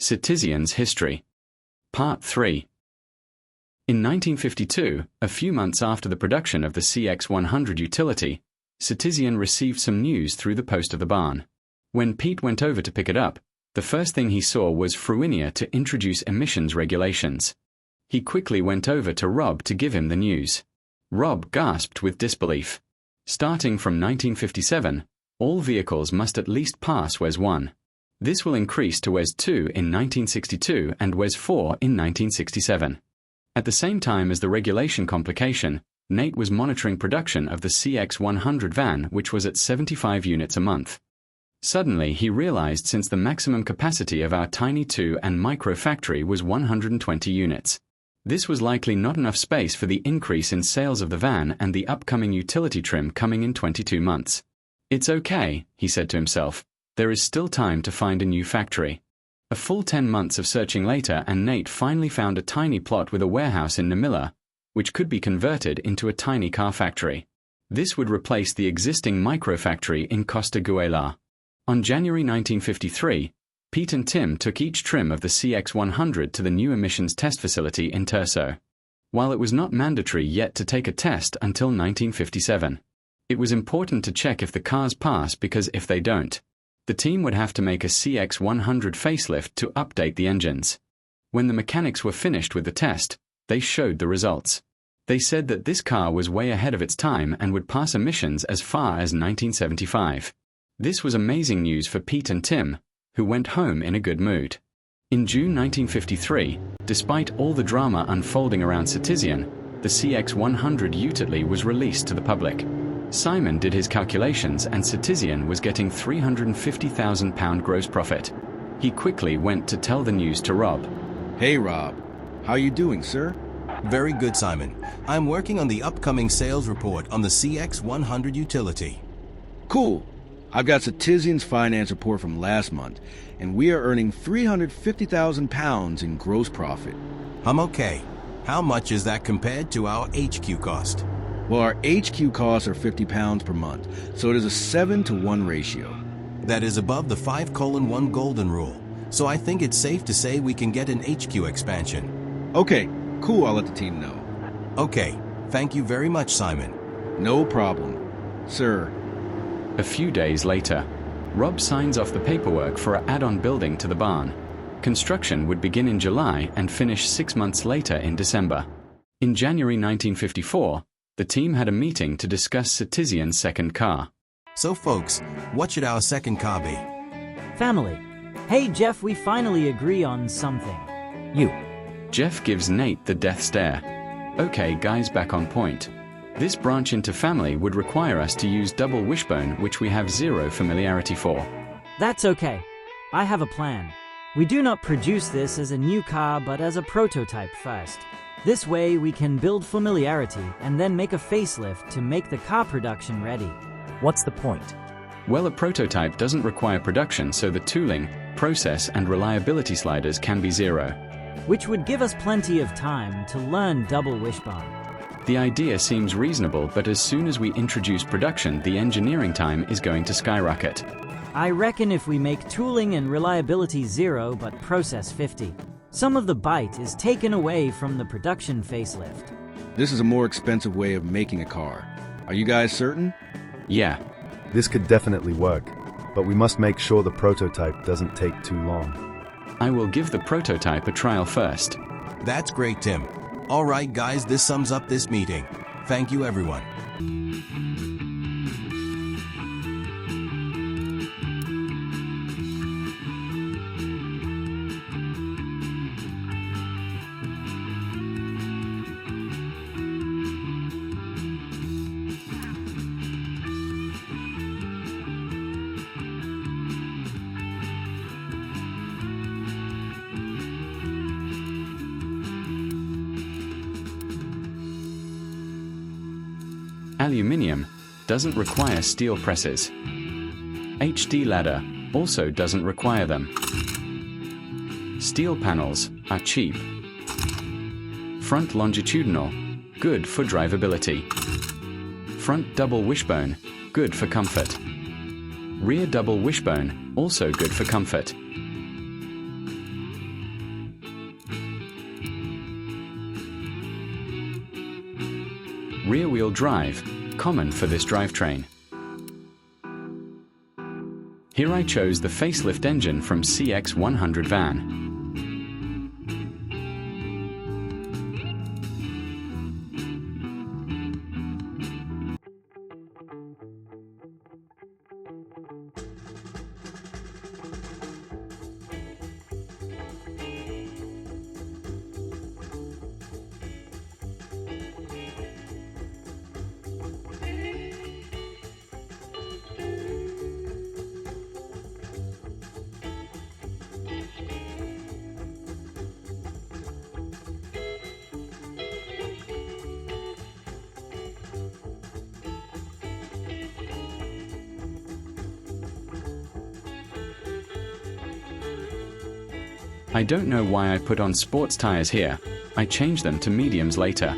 Citizion's History. Part 3. In 1952, a few months after the production of the CX100 utility, Citizion received some news through the post of the barn. When Pete went over to pick it up, the first thing he saw was Fruinia to introduce emissions regulations. He quickly went over to Rob to give him the news. Rob gasped with disbelief. Starting from 1957, all vehicles must at least pass WES 1. This will increase to WES 2 in 1962 and WES 4 in 1967. At the same time as the regulation complication, Nate was monitoring production of the CX100 van, which was at 75 units a month. Suddenly he realized since the maximum capacity of our tiny 2 and micro factory was 120 units. This was likely not enough space for the increase in sales of the van and the upcoming utility trim coming in 22 months. It's okay, he said to himself. There is still time to find a new factory. A full 10 months of searching later and Nate finally found a tiny plot with a warehouse in Namilla, which could be converted into a tiny car factory. This would replace the existing microfactory in Costa Guela. On January 1953, Pete and Tim took each trim of the CX100 to the new emissions test facility in Terso. While it was not mandatory yet to take a test until 1957, it was important to check if the cars pass because if they don't, the team would have to make a CX100 facelift to update the engines. When the mechanics were finished with the test, they showed the results. They said that this car was way ahead of its time and would pass emissions as far as 1975. This was amazing news for Pete and Tim, who went home in a good mood. In June 1953, despite all the drama unfolding around Citizion, the CX100 utility was released to the public. Simon did his calculations and Citizion was getting £350,000 gross profit. He quickly went to tell the news to Rob. Hey Rob, how you doing, sir? Very good, Simon. I'm working on the upcoming sales report on the CX100 utility. Cool. I've got Citizion's finance report from last month, and we are earning £350,000 in gross profit. I'm okay. How much is that compared to our HQ cost? Well, our HQ costs are £50 per month, so it is a 7-to-1 ratio. That is above the 5:1 golden rule, so I think it's safe to say we can get an HQ expansion. Okay, cool, I'll let the team know. Okay, thank you very much, Simon. No problem, sir. A few days later, Rob signs off the paperwork for an add-on building to the barn. Construction would begin in July and finish 6 months later in December. In January 1954, the team had a meeting to discuss Citizion's second car. So folks, what should our second car be? Family. Hey Jeff, we finally agree on something. You. Jeff gives Nate the death stare. Okay guys, back on point. This branch into family would require us to use double wishbone, which we have zero familiarity for. That's okay. I have a plan. We do not produce this as a new car but as a prototype first. This way we can build familiarity and then make a facelift to make the car production ready. What's the point? Well, a prototype doesn't require production, so the tooling, process and reliability sliders can be zero. Which would give us plenty of time to learn double wishbone. The idea seems reasonable, but as soon as we introduce production, the engineering time is going to skyrocket. I reckon if we make tooling and reliability 0 but process 50, some of the bite is taken away from the production facelift. This is a more expensive way of making a car. Are you guys certain? Yeah. This could definitely work, but we must make sure the prototype doesn't take too long. I will give the prototype a trial first. That's great, Tim. All right, guys, this sums up this meeting. Thank you, everyone. Aluminium doesn't require steel presses. HD ladder also doesn't require them. Steel panels are cheap. Front longitudinal, good for drivability. Front double wishbone, good for comfort. Rear double wishbone, also good for comfort. rear-wheel drive, common for this drivetrain. Here I chose the facelift engine from CX100 van. I don't know why I put on sports tires here. I changed them to mediums later.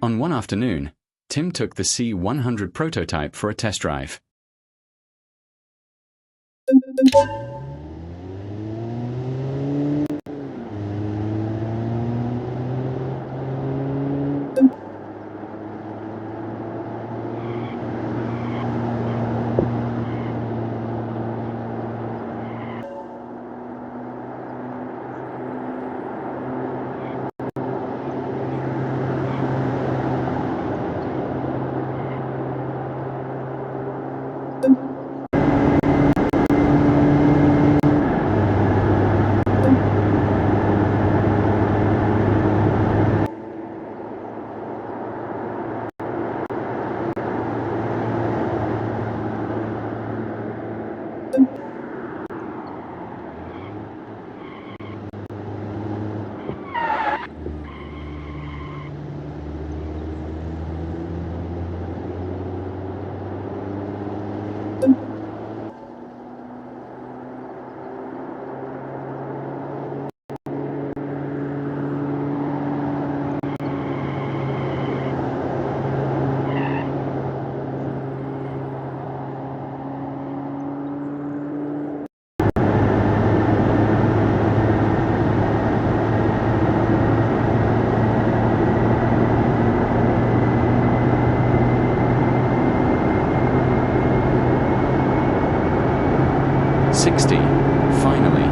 On one afternoon, Tim took the C100 prototype for a test drive. 60. Finally.